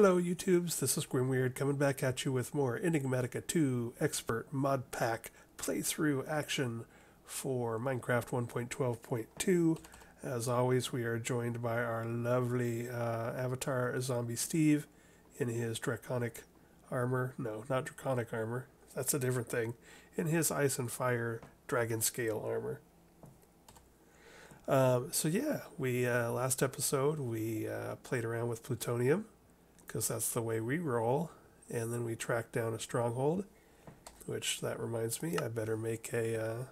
Hello YouTubes, this is Grimweird coming back at you with more Enigmatica 2 Expert Mod Pack playthrough action for Minecraft 1.12.2. As always, we are joined by our lovely avatar Zombie Steve in his draconic armor. No, not draconic armor. That's a different thing. In his ice and fire dragon scale armor. We last episode we played around with plutonium, because that's the way we roll, and then we tracked down a stronghold, which that reminds me I better make a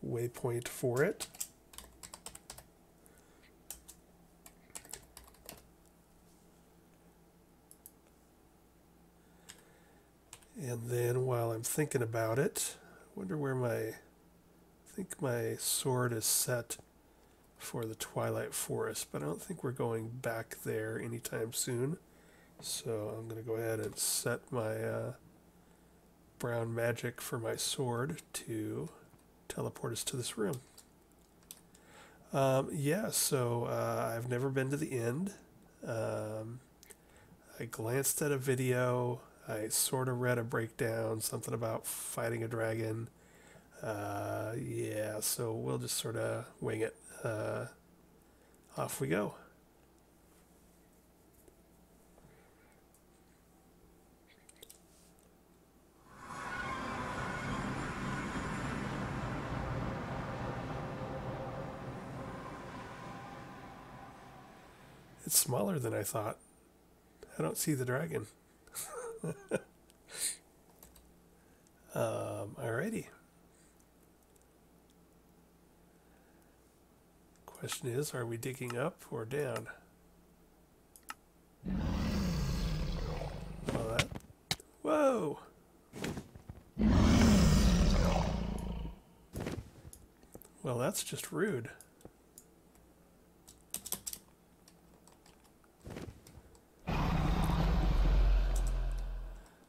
waypoint for it. And then while I'm thinking about it, I wonder where I think my sword is set for the Twilight Forest, but I don't think we're going back there anytime soon. So I'm going to go ahead and set my brown magic for my sword to teleport us to this room. I've never been to the end. I glanced at a video. I sort of read a breakdown, something about fighting a dragon. So we'll just sort of wing it. Off we go. It's smaller than I thought. I don't see the dragon. Alrighty. Question is, are we digging up or down? Whoa! Well, that's just rude. I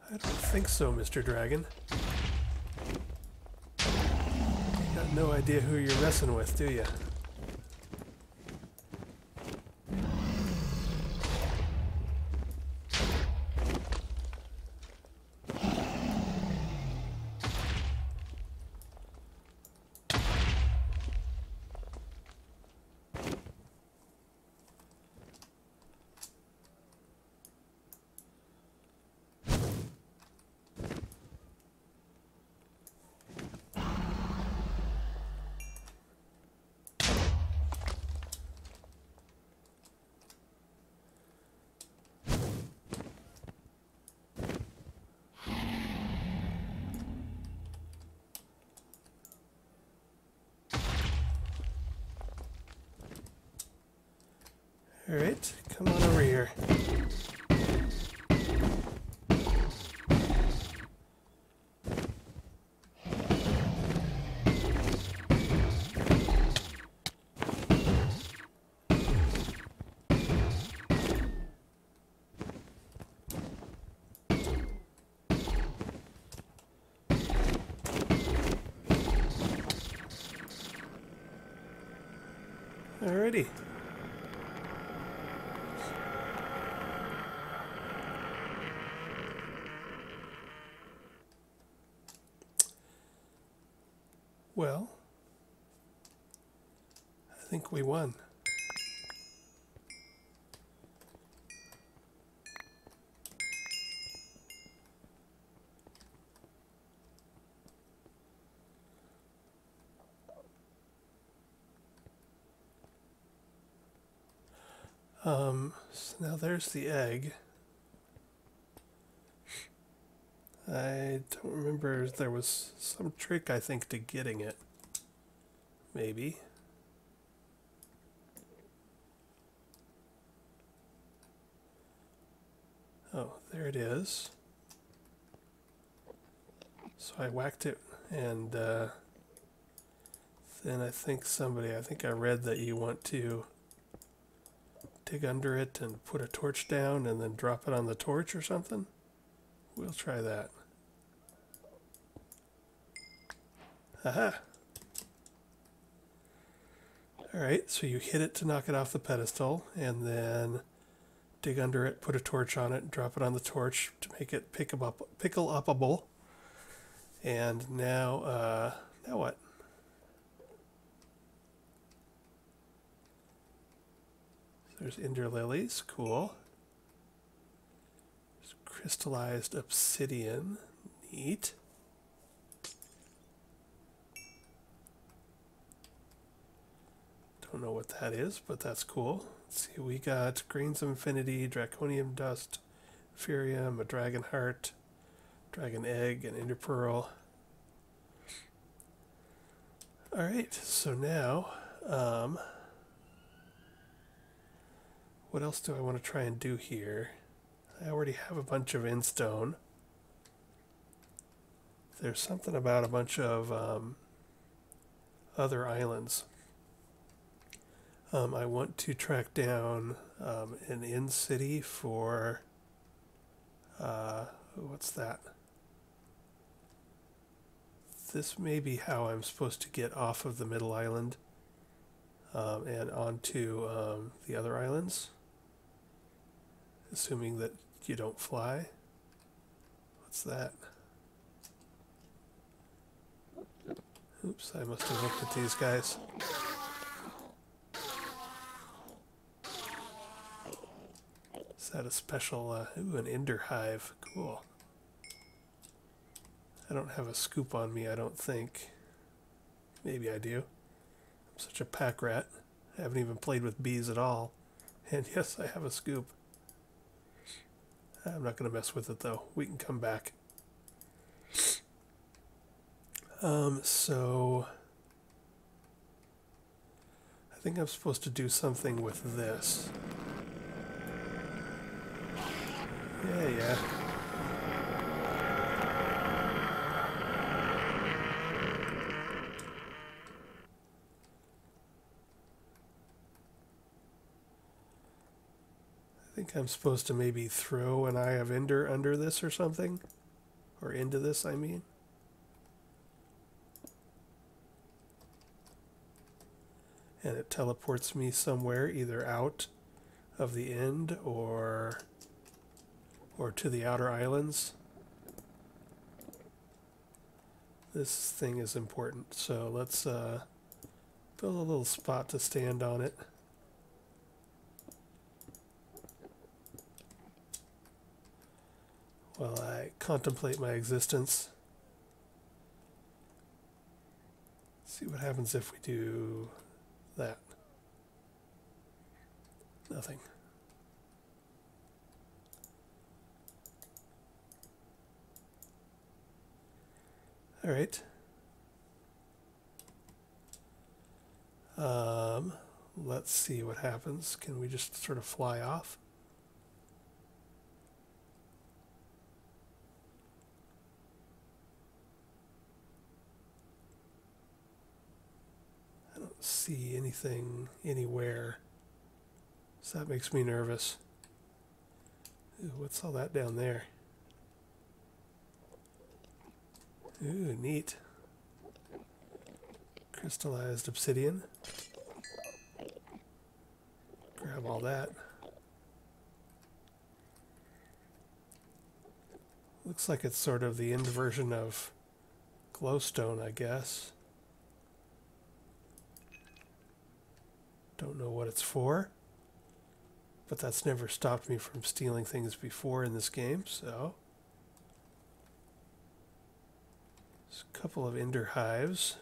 don't think so, Mr. Dragon. You got no idea who you're messing with, do you? Alright, come on over here. Alrighty. Well, I think we won. So now there's the egg. I don't remember, there was some trick, I think, to getting it. Maybe. Oh, there it is. So I whacked it, and then I think I read that you want to dig under it and put a torch down and then drop it on the torch or something. We'll try that. Aha! Alright, so you hit it to knock it off the pedestal, and then dig under it, put a torch on it, and drop it on the torch to make it pickle-upable. And now, now what? There's ender lilies, cool. There's crystallized obsidian, neat. Don't know what that is, but that's cool. Let's see, we got grains of infinity, draconium dust, furium, a dragon heart, dragon egg, and ender pearl. Alright, so now, what else do I want to try and do here? I already have a bunch of endstone. There's something about a bunch of other islands. I want to track down an end city for, what's that? This may be how I'm supposed to get off of the middle island and onto the other islands, assuming that you don't fly. What's that? Oops, I must have looked at these guys. Is that a special, ooh, an ender hive, cool. I don't have a scoop on me, I don't think. Maybe I do. I'm such a pack rat. I haven't even played with bees at all. And yes, I have a scoop. I'm not going to mess with it though. We can come back. So I think I'm supposed to do something with this. Yeah. I think I'm supposed to maybe throw an Eye of Ender under this or something. Or into this, I mean. And it teleports me somewhere, either out of the end or to the outer islands. This thing is important, so let's build a little spot to stand on it. While I contemplate my existence. See what happens if we do that. Nothing. All right. Let's see what happens. Can we just sort of fly off? I don't see anything anywhere. So that makes me nervous. Ooh, what's all that down there? Ooh, neat. Crystallized obsidian. Grab all that. Looks like it's sort of the end version of glowstone, I guess. Don't know what it's for, but that's never stopped me from stealing things before in this game, so. There's a couple of ender hives.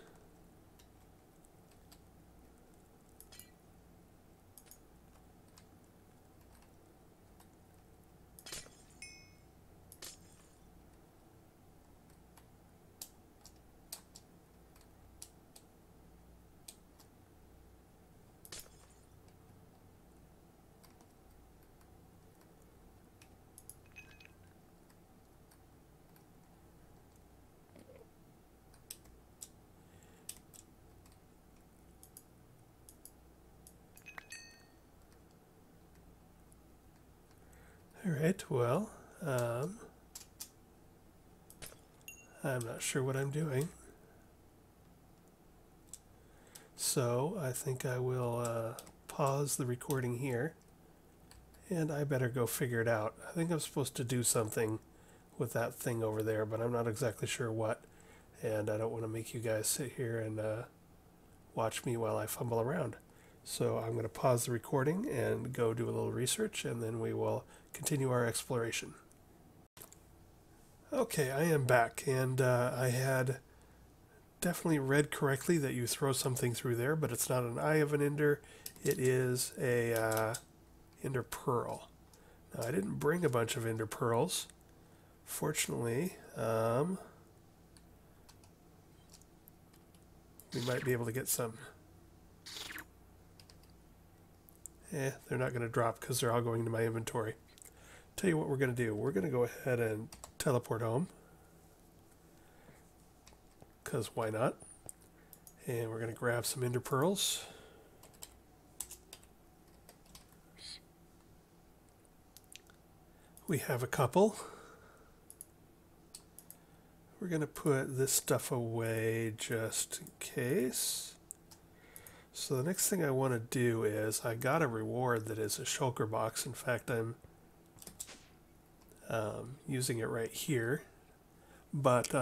Alright, well, I'm not sure what I'm doing. So I think I will pause the recording here, and I better go figure it out. I think I'm supposed to do something with that thing over there, but I'm not exactly sure what, and I don't want to make you guys sit here and watch me while I fumble around. So I'm going to pause the recording and go do a little research, and then we will continue our exploration. Okay, I am back, and I had definitely read correctly that you throw something through there, but it's not an eye of an ender. It is a ender pearl. Now, I didn't bring a bunch of ender pearls. Fortunately, we might be able to get some. They're not going to drop because they're all going into my inventory. Tell you what we're going to do. We're going to go ahead and teleport home, because why not? And we're going to grab some ender pearls. We have a couple. We're going to put this stuff away just in case. So the next thing I want to do is, I got a reward that is a shulker box. In fact, I'm using it right here. But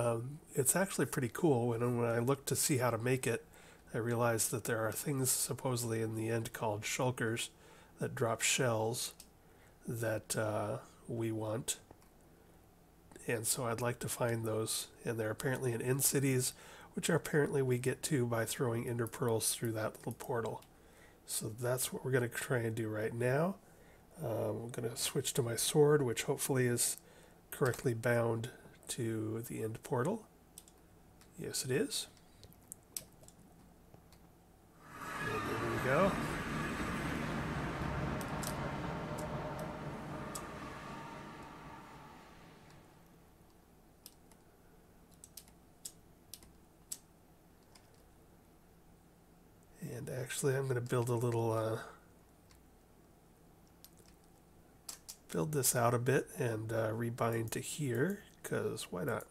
it's actually pretty cool. When I looked to see how to make it, I realized that there are things supposedly in the end called shulkers that drop shells that we want. And so I'd like to find those. And they're apparently in cities, which are apparently we get to by throwing ender pearls through that little portal. So that's what we're going to try and do right now. I'm going to switch to my sword, which hopefully is correctly bound to the end portal. Yes, it is. And there we go. And actually, I'm going to build a little, build this out a bit and rebind to here, because why not?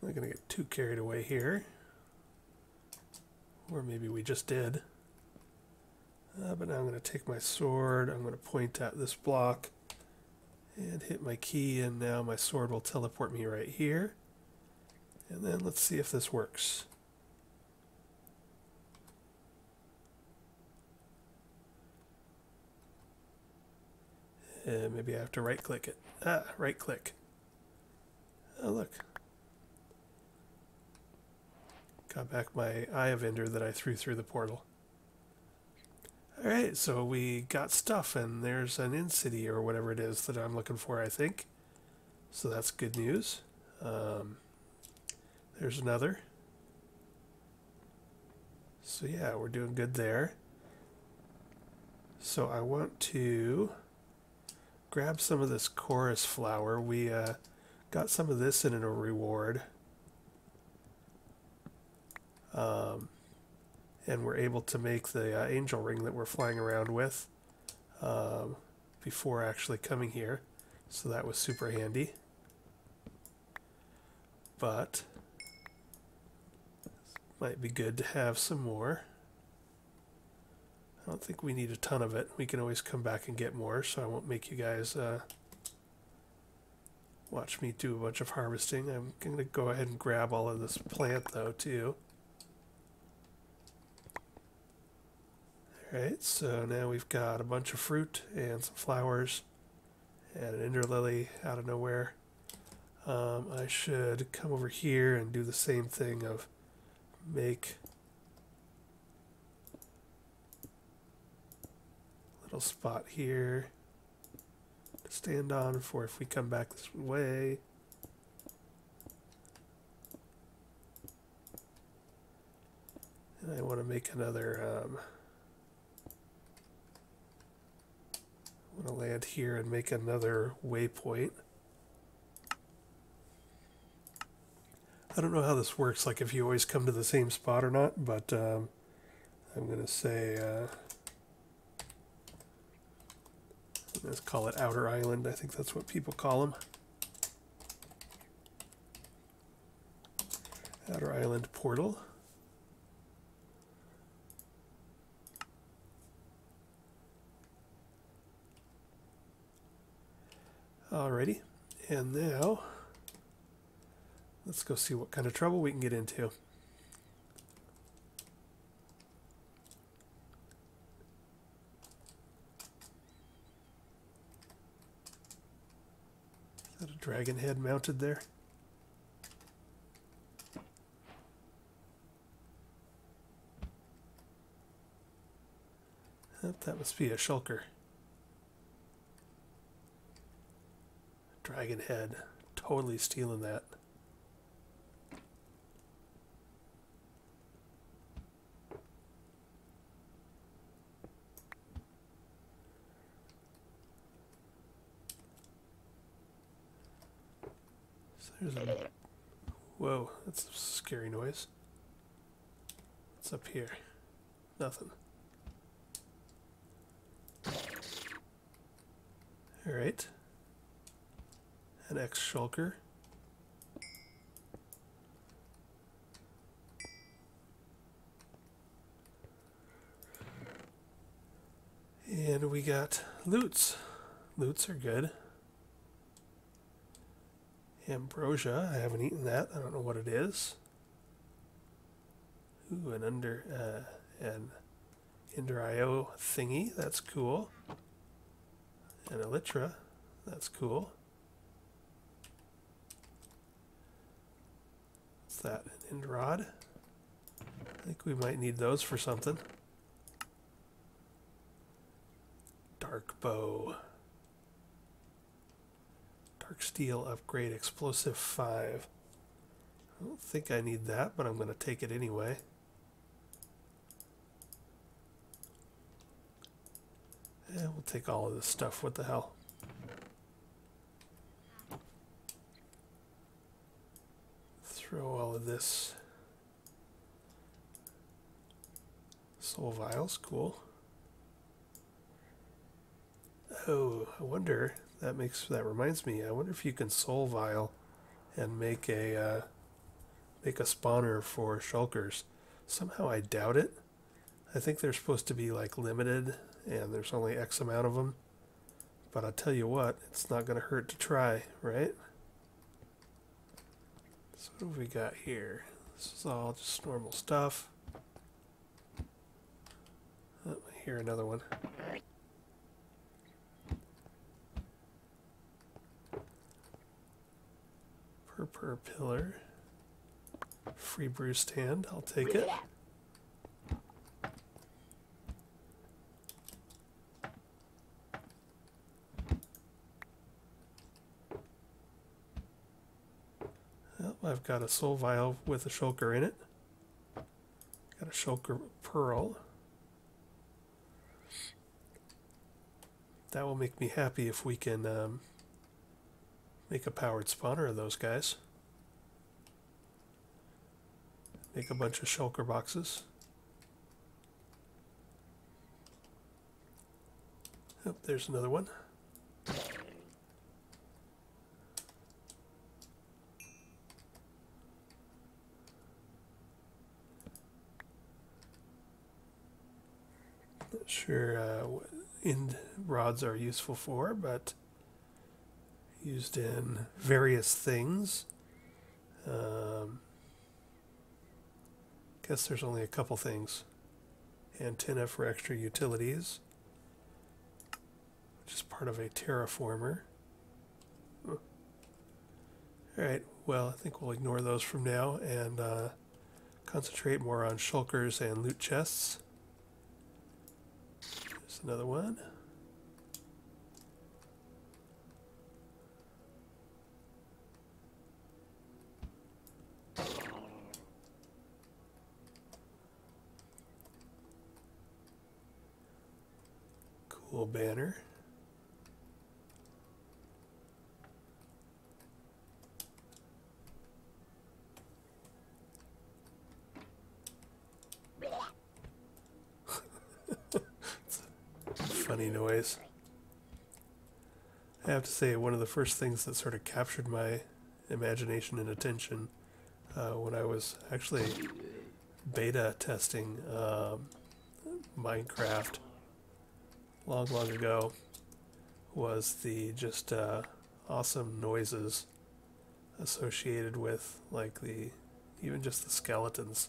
I'm not going to get too carried away here. Or maybe we just did. But now I'm going to take my sword, I'm going to point at this block and hit my key, and now my sword will teleport me right here. And then let's see if this works. And maybe I have to right click it. Right click. Oh, look. Got back my Eye of Ender that I threw through the portal. Alright, so we got stuff, and there's an in-city or whatever it is that I'm looking for, I think. So that's good news. There's another. So yeah, we're doing good there. So I want to grab some of this chorus flower. We got some of this in a reward. And we're able to make the angel ring that we're flying around with before actually coming here. So that was super handy. But might be good to have some more. I don't think we need a ton of it. We can always come back and get more, so I won't make you guys watch me do a bunch of harvesting. I'm going to go ahead and grab all of this plant, though, too. Alright, so now we've got a bunch of fruit and some flowers and an ender lily out of nowhere. I should come over here and do the same thing of make a little spot here to stand on for if we come back this way. And I want to make another I'm going to land here and make another waypoint. I don't know how this works, like if you always come to the same spot or not, but I'm going to say, let's call it Outer Island. I think that's what people call them. Outer Island portal. Alrighty, and now let's go see what kind of trouble we can get into. Is that a dragon head mounted there? Oh, that must be a shulker. Dragon head. Totally stealing that. So there's a... Whoa, that's a scary noise. What's up here? Nothing. Alright. An ex-shulker. And we got loots. Loots are good. Ambrosia, I haven't eaten that. I don't know what it is. Ooh, an Ender.io thingy. That's cool. An Elytra. That's cool. What's that? An End rod? I think we might need those for something. Dark bow. Dark steel upgrade explosive 5. I don't think I need that, but I'm going to take it anyway. Yeah, we'll take all of this stuff. What the hell? Throw all of this. Soul vials, cool. Oh, I wonder, that reminds me, I wonder if you can soul vial and make a spawner for shulkers. Somehow I doubt it. I think they're supposed to be like limited and there's only X amount of them. But I'll tell you what, it's not going to hurt to try, right? So what have we got here? This is all just normal stuff. Oh, I hear another one. Per pillar. Free brew stand, I'll take it. Well, I've got a soul vial with a shulker in it. Got a shulker pearl. That will make me happy if we can make a powered spawner of those guys. Make a bunch of shulker boxes. Oh, there's another one. Not sure what end rods are useful for, but used in various things. Guess there's only a couple things. Antenna for extra utilities, which is part of a terraformer. Oh. Alright, well, I think we'll ignore those from now and concentrate more on shulkers and loot chests. There's another one. Cool banner. funny noise. I have to say, one of the first things that sort of captured my imagination and attention when I was actually beta testing Minecraft long, long ago was the just awesome noises associated with, like, even just the skeletons.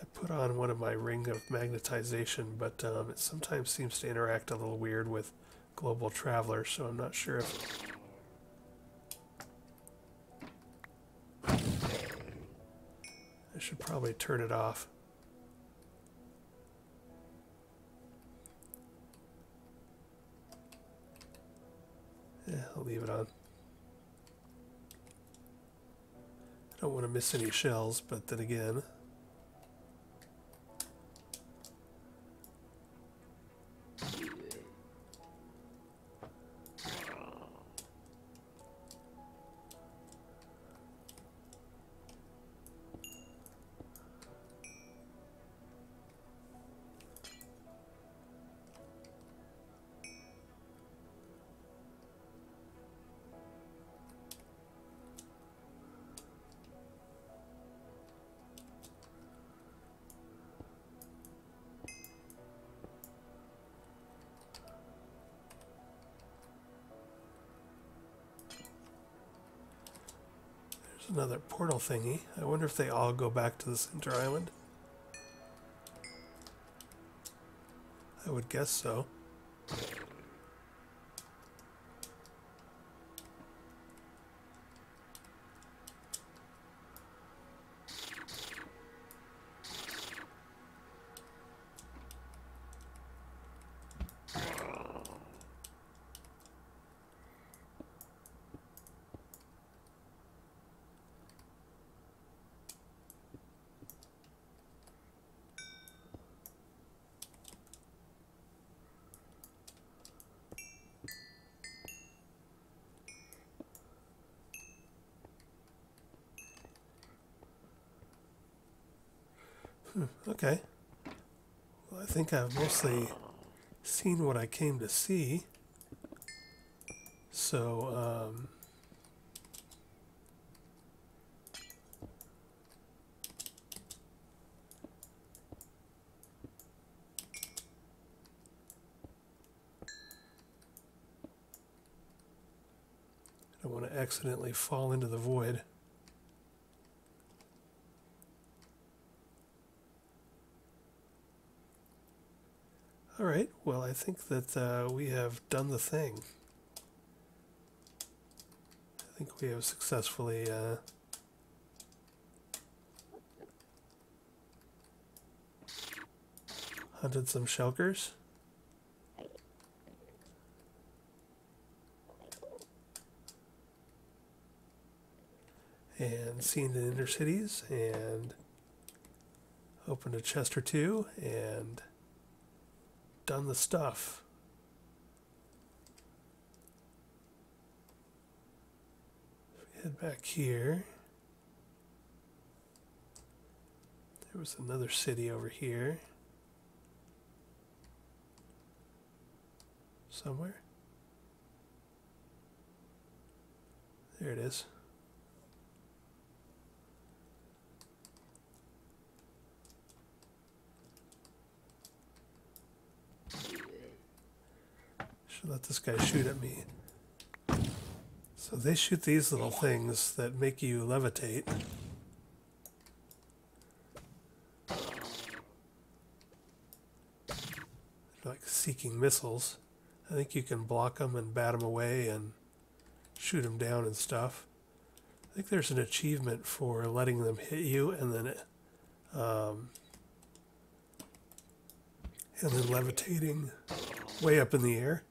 I put on one of my ring of magnetization, but it sometimes seems to interact a little weird with global traveler, so I'm not sure if I should probably turn it off. Yeah, I'll leave it on. I don't want to miss any shells, but then again, another portal thingy. I wonder if they all go back to the center island. I would guess so. Okay. Well, I think I've mostly seen what I came to see. So, I don't want to accidentally fall into the void. All right, well, I think that we have done the thing. I think we have successfully hunted some shulkers. And seen the inner cities, and opened a chest or two, and done the stuff. Head back here. There was another city over here. Somewhere. There it is. Should let this guy shoot at me. So they shoot these little things that make you levitate. They're like seeking missiles. I think you can block them and bat them away and shoot them down and stuff. I think there's an achievement for letting them hit you and then levitating way up in the air.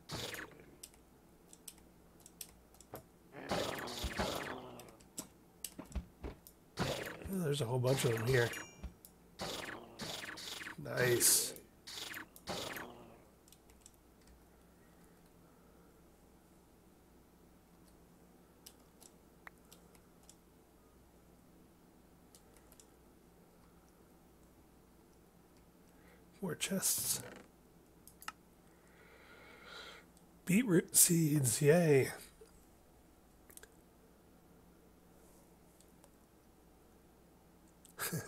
There's a whole bunch of them here. Nice. More chests. Beetroot seeds, yay.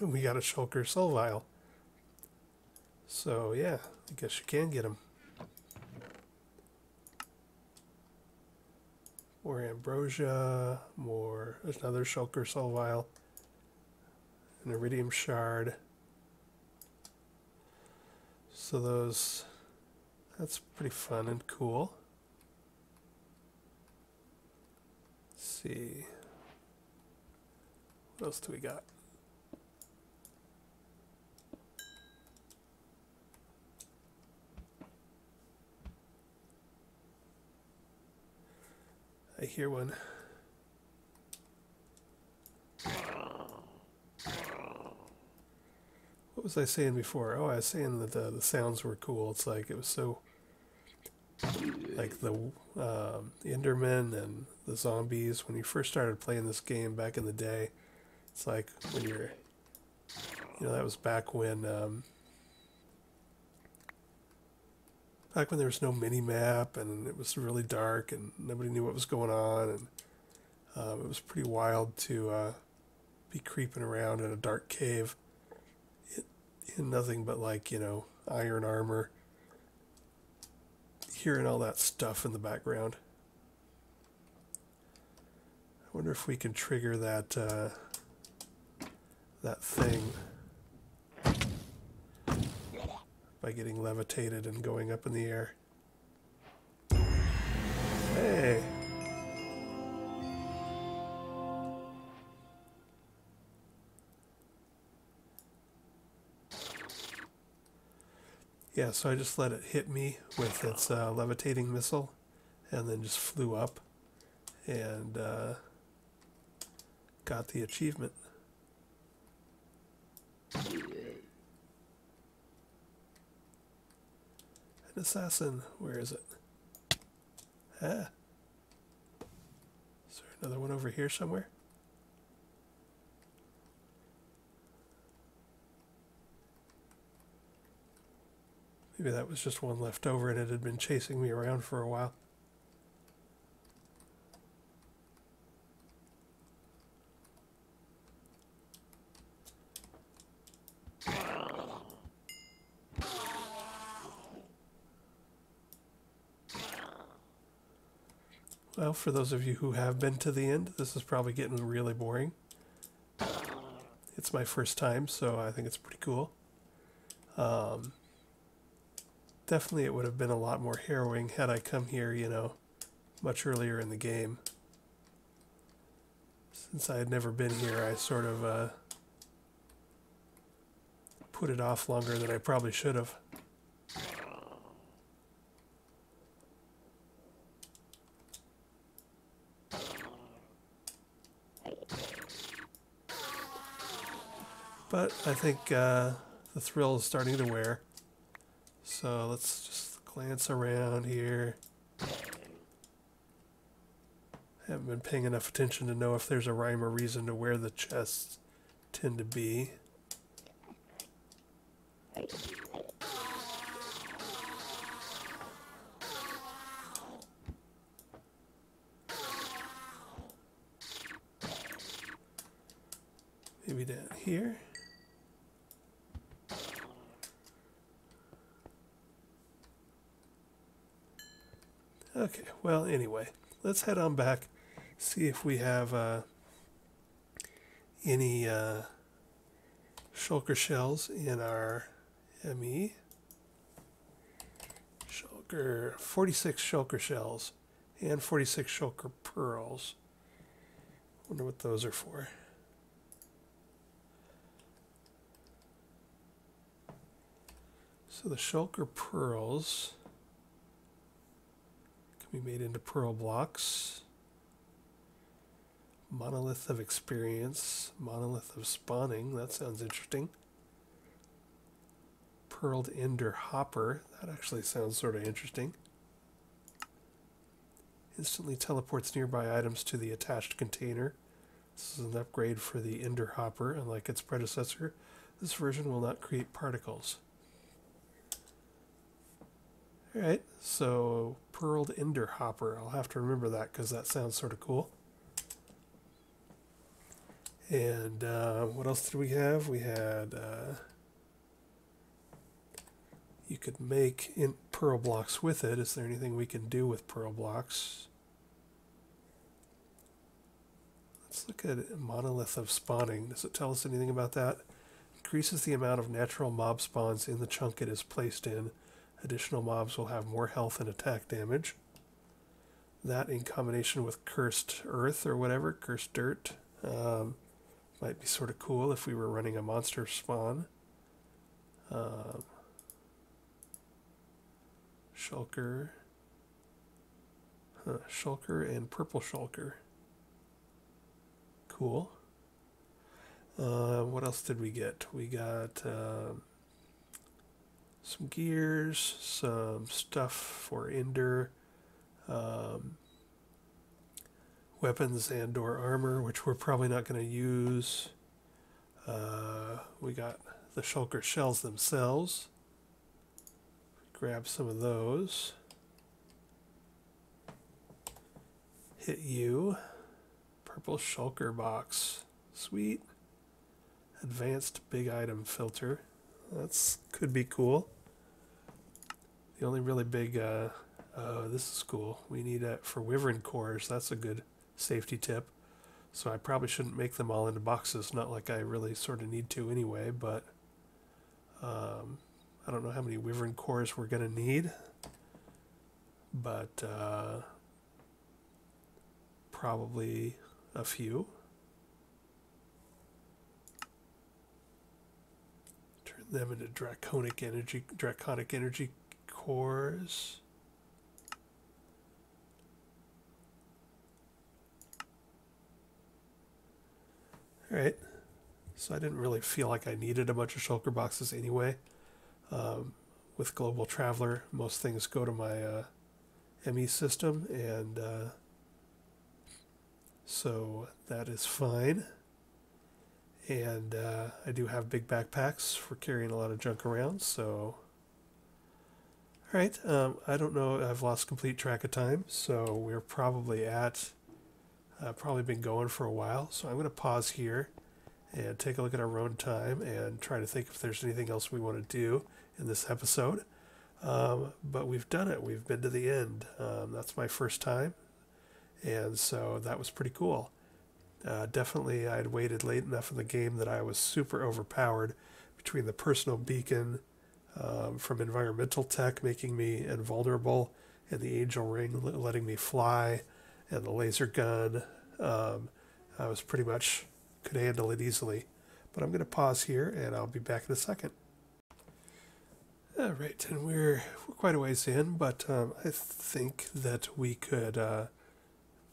We got a shulker soul vial. So yeah, I guess you can get them. More ambrosia, more, there's another shulker soul vial, an iridium shard. So those, that's pretty fun and cool. Let's see, what else do we got? I hear one. What was I saying before? Oh, I was saying that the sounds were cool. It's like it was so, like the Endermen and the zombies. When you first started playing this game back in the day, it's like when you're, you know, that was back when there was no mini map and it was really dark and nobody knew what was going on, and it was pretty wild to be creeping around in a dark cave in nothing but, like, you know, iron armor, hearing all that stuff in the background. I wonder if we can trigger that that thing by getting levitated and going up in the air. Hey! Yeah, so I just let it hit me with its levitating missile and then just flew up and got the achievement. An assassin, where is it? Ah. Is there another one over here somewhere? Maybe that was just one left over and it had been chasing me around for a while. Well, for those of you who have been to the end, this is probably getting really boring. It's my first time, so I think it's pretty cool. Definitely it would have been a lot more harrowing had I come here, you know, much earlier in the game. Since I had never been here, I sort of put it off longer than I probably should have. But I think the thrill is starting to wear. So let's just glance around here. Haven't been paying enough attention to know if there's a rhyme or reason to where the chests tend to be. Maybe down here. Okay, well, anyway, let's head on back, see if we have any shulker shells in our ME. Shulker, 46 shulker shells and 46 shulker pearls. Wonder what those are for. So the shulker pearls can be made into pearl blocks. Monolith of experience, monolith of spawning, that sounds interesting. Pearled ender hopper, that actually sounds sort of interesting. Instantly teleports nearby items to the attached container. This is an upgrade for the ender hopper. Unlike its predecessor, this version will not create particles. Alright, so pearled ender hopper. I'll have to remember that because that sounds sort of cool. And what else did we have? We had, you could make pearl blocks with it. Is there anything we can do with pearl blocks? Let's look at monolith of spawning. Does it tell us anything about that? Increases the amount of natural mob spawns in the chunk it is placed in. Additional mobs will have more health and attack damage. That in combination with cursed earth or whatever, cursed dirt, might be sort of cool if we were running a monster spawn. Shulker. Shulker and purple shulker. Cool. What else did we get? We got some gears, some stuff for ender, weapons and or armor, which we're probably not going to use. We got the shulker shells themselves. Grab some of those. Hit you. Purple shulker box. Sweet. Advanced big item filter. That's could be cool. The only really big, oh, this is cool. We need it for wyvern cores. That's a good safety tip. So I probably shouldn't make them all into boxes. Not like I really sort of need to anyway, but I don't know how many wyvern cores we're going to need. But probably a few. Turn them into draconic energy cores. All right. So I didn't really feel like I needed a bunch of shulker boxes anyway. With Global Traveler, most things go to my ME system, and so that is fine. And I do have big backpacks for carrying a lot of junk around, so... Alright, I don't know, I've lost complete track of time, so we're probably at... probably been going for a while, so I'm going to pause here and take a look at our own time and try to think if there's anything else we want to do in this episode. But we've done it. We've been to the end. That's my first time, and so that was pretty cool. Definitely I had waited late enough in the game that I was super overpowered between the personal beacon from environmental tech making me invulnerable, and the angel ring letting me fly, and the laser gun. I was pretty much could handle it easily. But I'm going to pause here, and I'll be back in a second. All right, and we're quite a ways in, but I think that we could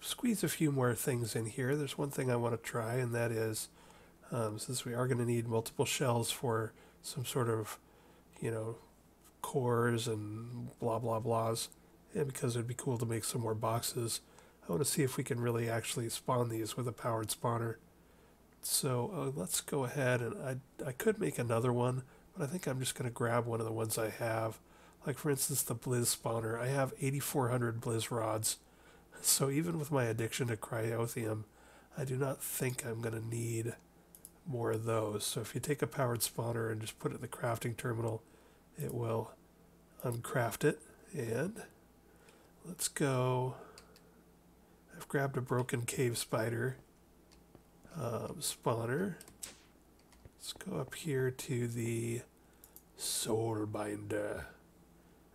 squeeze a few more things in here. There's one thing I want to try, and that is, since we are going to need multiple shells for some sort of, cores and blah, blah, blahs, and because it'd be cool to make some more boxes, I want to see if we can really actually spawn these with a powered spawner. So let's go ahead, and I could make another one, but I think I'm just going to grab one of the ones I have. Like, for instance, the Blizz spawner. I have 8,400 Blizz rods. So even with my addiction to cryothium, I do not think I'm going to need more of those. So if you take a powered spawner and just put it in the crafting terminal, it will uncraft it. And let's go. I've grabbed a broken cave spider spawner. Let's go up here to the soul binder.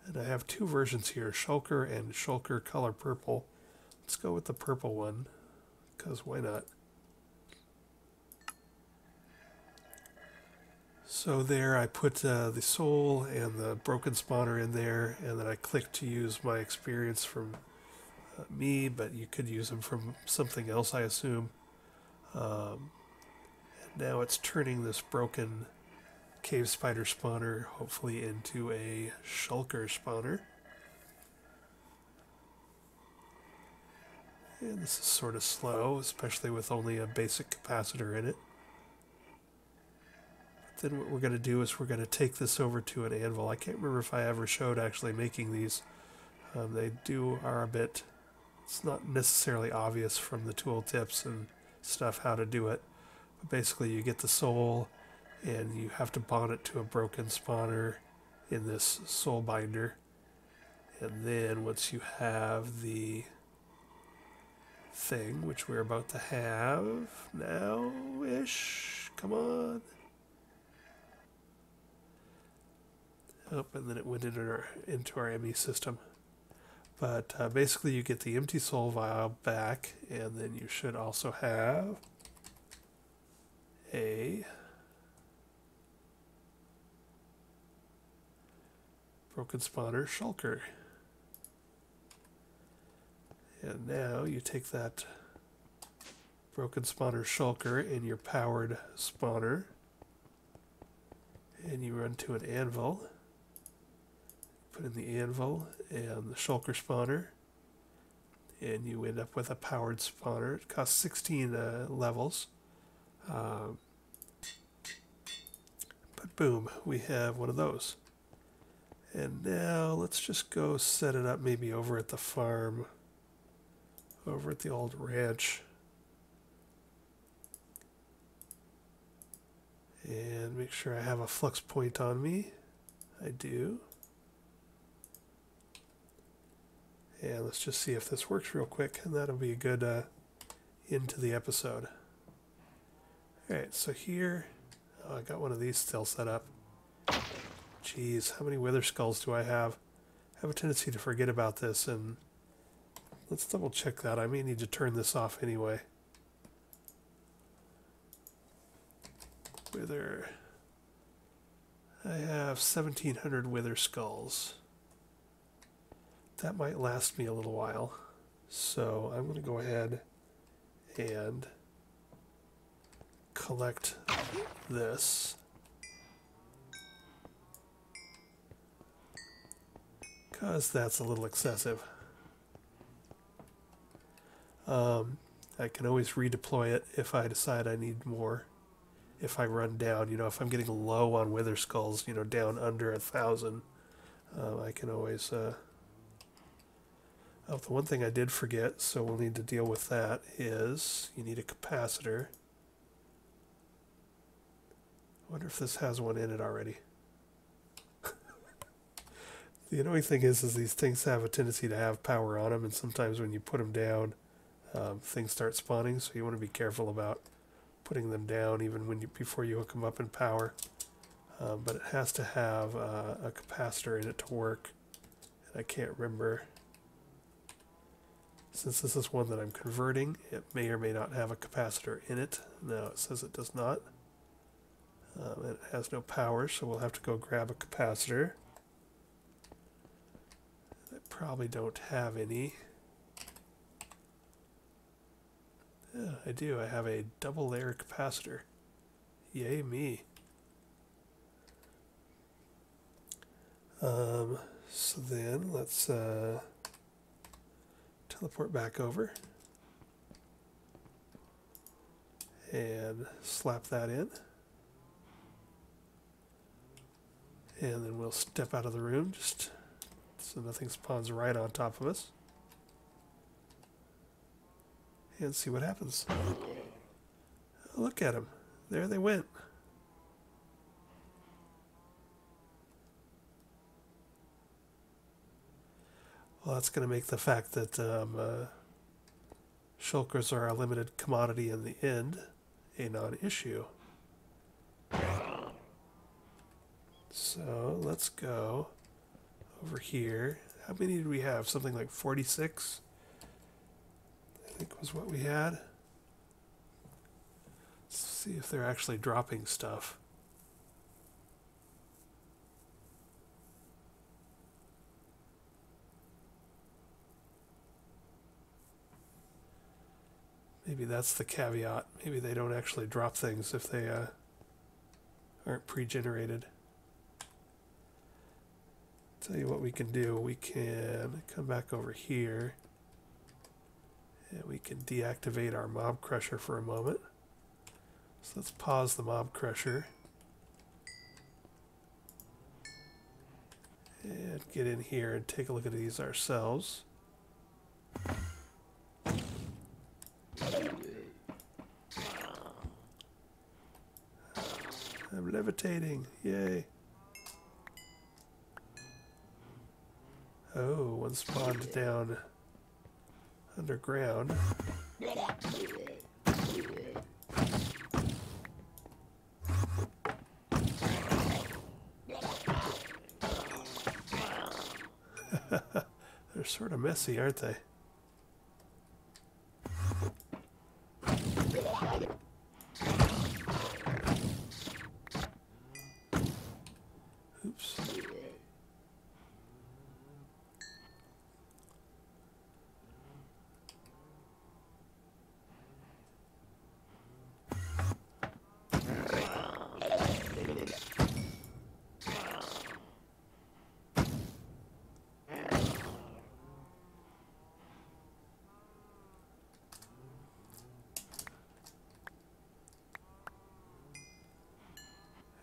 And I have two versions here, Shulker and Shulker color purple. Let's go with the purple one, because why not? So there I put the soul and the broken spawner in there, and then I clicked to use my experience from me, but you could use them from something else, I assume. And now it's turning this broken cave spider spawner hopefully into a shulker spawner. And this is sort of slow, especially with only a basic capacitor in it. then what we're going to do is we're going to take this over to an anvil. I can't remember if I ever showed actually making these. They are a bit, it's not necessarily obvious from the tool tips and stuff how to do it. But basically you get the soul and you have to bond it to a broken spawner in this soul binder. And then once you have the thing, which we're about to have now-ish, come on. Oh, and then it went into our ME system. But basically you get the empty soul vial back, and then you should also have a broken spawner shulker. And now you take that broken spawner shulker and your powered spawner, and you run to an anvil. Put in the anvil and the shulker spawner, and you end up with a powered spawner. It costs 16 levels. But boom, we have one of those. And now let's just go set it up maybe over at the farm, over at the old ranch. And make sure I have a flux point on me. I do. And let's just see if this works real quick, and that'll be a good end to the episode. Alright, so here, I got one of these still set up. Jeez, how many wither skulls do I have? I have a tendency to forget about this, and let's double check that. I may need to turn this off anyway. Wither. I have 1,700 wither skulls. That might last me a little while. So I'm going to go ahead and collect this. Because that's a little excessive. I can always redeploy it if I decide I need more. If I run down, if I'm getting low on wither skulls, down under 1,000, I can always... Oh, the one thing I did forget, so we'll need to deal with that, is you need a capacitor. I wonder if this has one in it already. The annoying thing is these things have a tendency to have power on them, and sometimes when you put them down, things start spawning, so you want to be careful about putting them down even before you hook them up in power. But it has to have a capacitor in it to work, and I can't remember. Since this is one that I'm converting, it may or may not have a capacitor in it. No, it says it does not. And it has no power, so we'll have to go grab a capacitor. I probably don't have any. Yeah, I do. I have a double layer capacitor. Yay me. So then let's teleport back over and slap that in, and then we'll step out of the room just so nothing spawns right on top of us and see what happens. Look at them, there they went. Well, that's going to make the fact that shulkers are a limited commodity in the end a non-issue. So let's go over here. How many did we have? Something like 46? I think was what we had. Let's see if they're actually dropping stuff. Maybe that's the caveat. Maybe they don't actually drop things if they aren't pre-generated. Tell you what we can do. We can come back over here and we can deactivate our mob crusher for a moment. So let's pause the mob crusher. And get in here and take a look at these ourselves. I'm levitating. Yay. Oh, one spawned down underground. They're sort of messy, aren't they? Oops.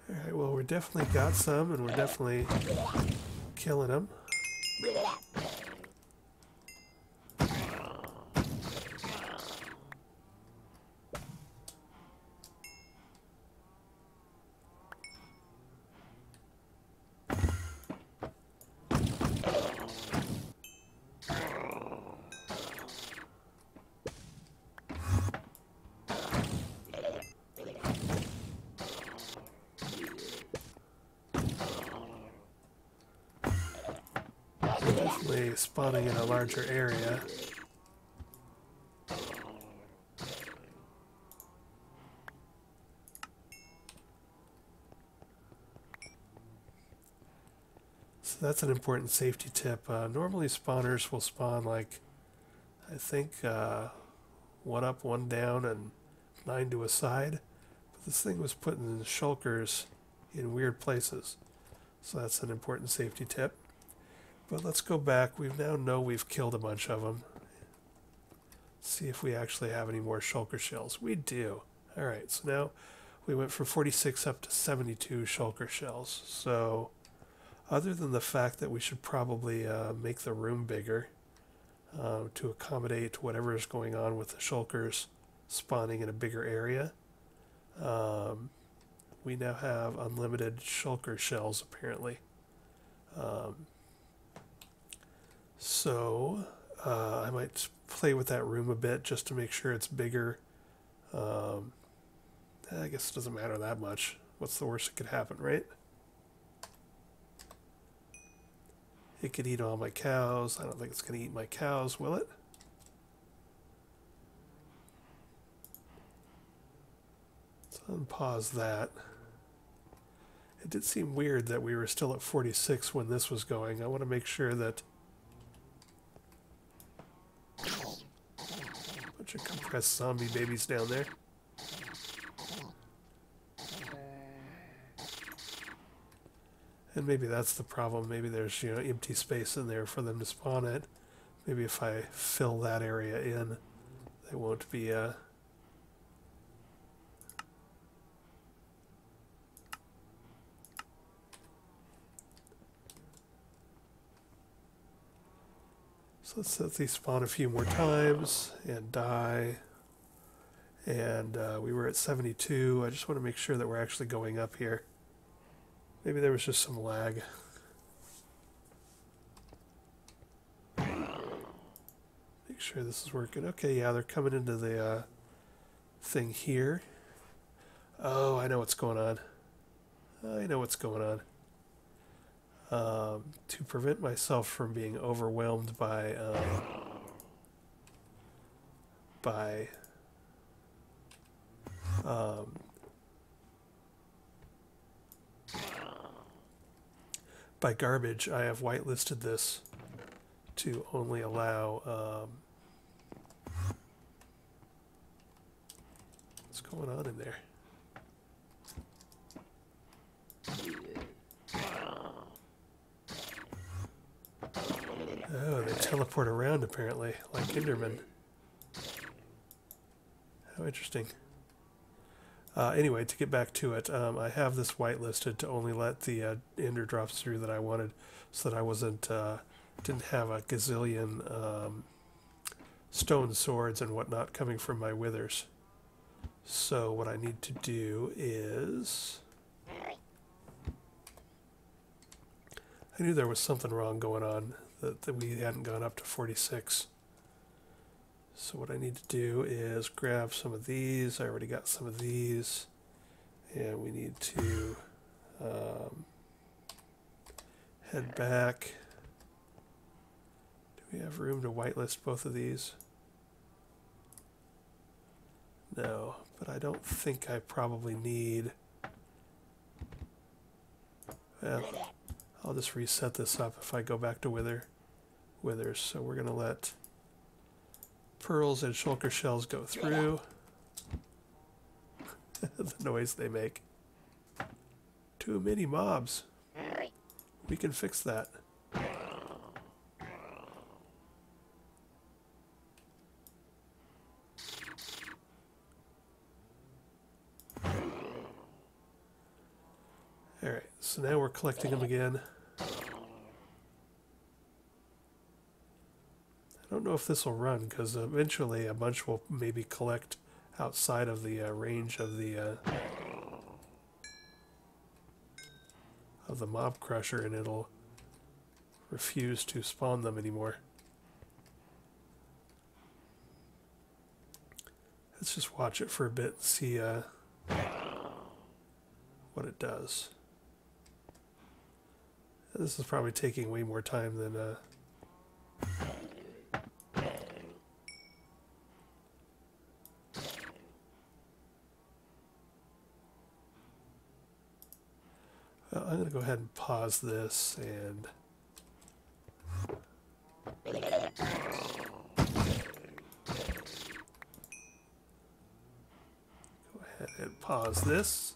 Alright, well, we're definitely got some, and we're definitely killing them. Definitely spawning in a larger area. So that's an important safety tip. Normally spawners will spawn like, I think, one up, one down, and 9 to a side. But this thing was putting shulkers in weird places. So that's an important safety tip. But let's go back. We now know we've killed a bunch of them. See if we actually have any more shulker shells. We do. Alright, so now we went from 46 up to 72 shulker shells. So other than the fact that we should probably make the room bigger to accommodate whatever is going on with the shulkers spawning in a bigger area, we now have unlimited shulker shells apparently. So I might play with that room a bit just to make sure it's bigger. I guess it doesn't matter that much. What's the worst that could happen, right? It could eat all my cows. I don't think it's going to eat my cows, will it? Let's unpause that. It did seem weird that we were still at 46 when this was going. I want to make sure that bunch of compressed zombie babies down there. And maybe that's the problem. Maybe there's, you know, empty space in there for them to spawn at. Maybe if I fill that area in, they won't be So let's let these spawn a few more times and die. And we were at 72. I just want to make sure that we're actually going up here. Maybe there was just some lag. Make sure this is working. Okay, yeah, they're coming into the thing here. Oh, I know what's going on. I know what's going on. To prevent myself from being overwhelmed by garbage, I have whitelisted this to only allow what's going on in there? Oh, they teleport around apparently, like Enderman. How interesting. Anyway, to get back to it, I have this whitelisted to only let the ender drops through that I wanted, so that I didn't have a gazillion stone swords and whatnot coming from my withers. So what I need to do is, I knew there was something wrong going on, that we hadn't gone up to 46. So what I need to do is grab some of these. I already got some of these. And we need to head back. Do we have room to whitelist both of these? No, but I don't think I probably need... Well, I'll just reset this up if I go back to withers. So we're going to let pearls and shulker shells go through. The noise they make. Too many mobs. We can fix that. Alright, so now we're collecting them again. I don't know if this will run, because eventually a bunch will maybe collect outside of the range of the mob crusher, and it'll refuse to spawn them anymore. Let's just watch it for a bit and see what it does. This is probably taking way more time than I'm going to go ahead and pause this and go ahead and pause this.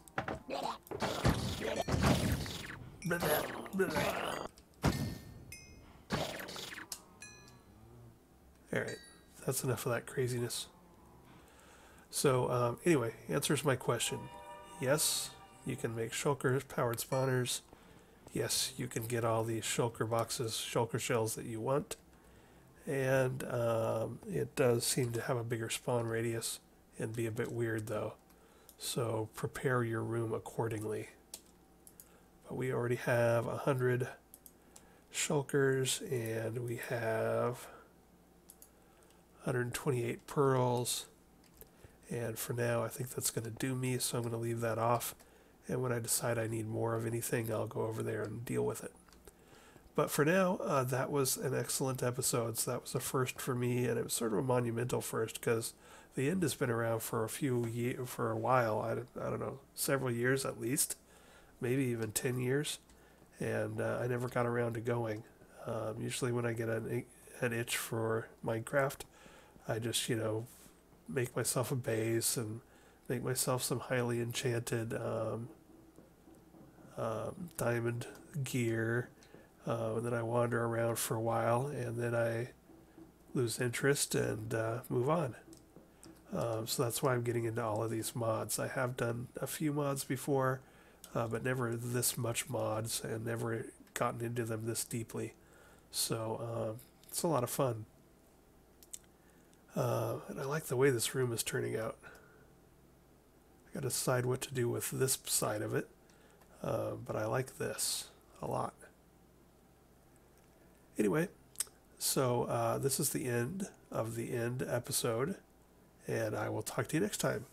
Alright, that's enough of that craziness. So anyway, answers my question. Yes, you can make shulkers, powered spawners. Yes, you can get all the shulker boxes, shulker shells that you want. And it does seem to have a bigger spawn radius and be a bit weird though. So prepare your room accordingly. But we already have 100 shulkers and we have 128 pearls. And for now, I think that's going to do me, so I'm going to leave that off. And when I decide I need more of anything, I'll go over there and deal with it. But for now, that was an excellent episode. So that was a first for me, and it was sort of a monumental first because the end has been around for for a while. I don't know, several years at least, maybe even 10 years, and I never got around to going. Usually, when I get an itch for Minecraft, I just make myself a base and make myself some highly enchanted diamond gear, and then I wander around for a while, and then I lose interest and move on. So that's why I'm getting into all of these mods. I have done a few mods before, but never this much mods, and never gotten into them this deeply. So it's a lot of fun. And I like the way this room is turning out. I got to decide what to do with this side of it, but I like this a lot. Anyway, so this is the end of the end episode, and I will talk to you next time.